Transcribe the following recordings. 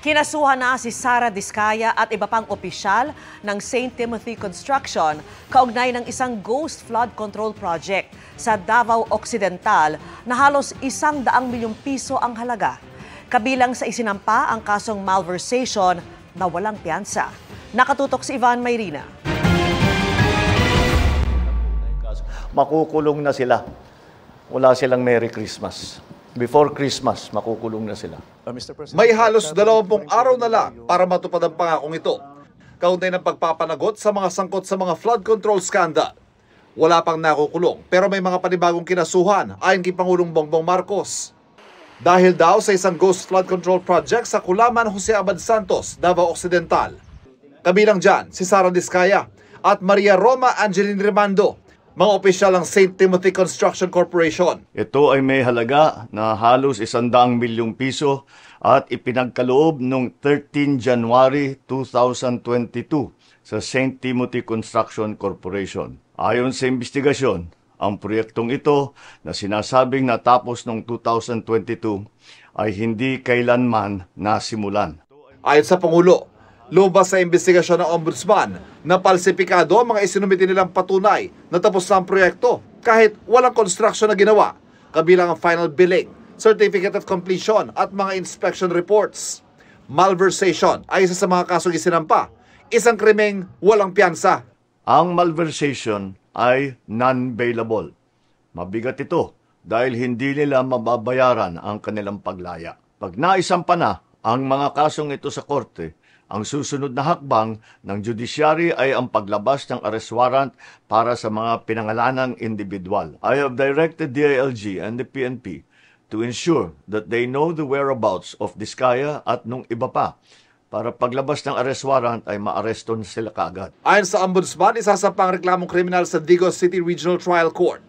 Kinasuhan na si Sara Diskaya at iba pang opisyal ng St. Timothy Construction kaugnay ng isang ghost flood control project sa Davao Occidental na halos 100 milyong piso ang halaga. Kabilang sa isinampa ang kasong malversation na walang piyansa. Nakatutok si Ivan Mayrina. Makukulong na sila. Wala silang Merry Christmas. Before Christmas, makukulong na sila. May halos 20 araw na lang para matupad ang pangakong ito. Kauntay ng pagpapanagot sa mga sangkot sa mga flood control scandal. Wala pang nakukulong pero may mga panibagong kinasuhan ayon kay Pangulong Bongbong Marcos. Dahil daw sa isang ghost flood control project sa Kulaman, Jose Abad Santos, Davao Occidental. Kabilang dyan si Sara Diskaya at Maria Roma Angeline Rimando, mga opisyal ng St. Timothy Construction Corporation. Ito ay may halaga na halos 100 milyong piso at ipinagkaloob noong 13 January 2022 sa St. Timothy Construction Corporation. Ayon sa investigasyon, ang proyektong ito na sinasabing natapos noong 2022 ay hindi kailanman nasimulan. Ayon sa Pangulo, lumabas sa investigasyon ng Ombudsman na palsipikado ang mga isinumiti nilang patunay na tapos na ang proyekto kahit walang construction na ginawa, kabilang ang final billing, certificate of completion at mga inspection reports. Malversation ay isa sa mga kasong isinampa, isang krimeng walang piyansa. Ang malversation ay non-bailable. Mabigat ito dahil hindi nila mababayaran ang kanilang paglaya. Pag naisampa na ang mga kasong ito sa korte, ang susunod na hakbang ng judiciary ay ang paglabas ng arrest warrant para sa mga pinangalanang individual. I have directed DILG and the PNP to ensure that they know the whereabouts of Diskaya at nung iba pa para paglabas ng arrest warrant ay maaresto na sila kaagad. Ayon sa Ombudsman, isasampang reklamong kriminal sa Digos City Regional Trial Court.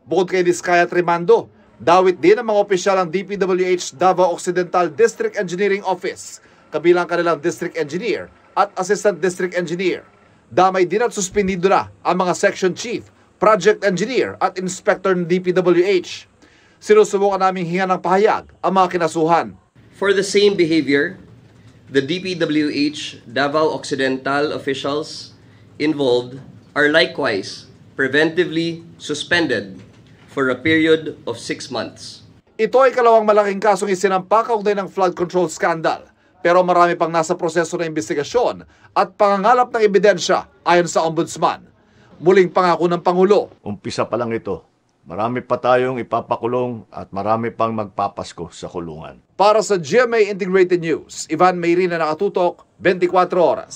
Bukod kay Diskaya at Rimando, dawit din ang mga opisyal ng DPWH Davao Occidental District Engineering Office, kabilang kanilang district engineer at assistant district engineer. Damay din at suspendido na ang mga section chief, project engineer at inspector ng DPWH. Sinusubukan naming hinga ng pahayag ang mga kinasuhan. For the same behavior, the DPWH Davao Occidental officials involved are likewise preventively suspended for a period of 6 months. Ito ay kalawang malaking kasong isinampa kaugnay ng flood control scandal. Pero marami pang nasa proseso ng investigasyon at pangangalap ng ebidensya ayon sa Ombudsman. Muling pangako ng Pangulo. Umpisa pa lang ito. Marami pa tayong ipapakulong at marami pang magpapasko sa kulungan. Para sa GMA Integrated News, Ivan Mayrina, Nakatutok, 24 Oras.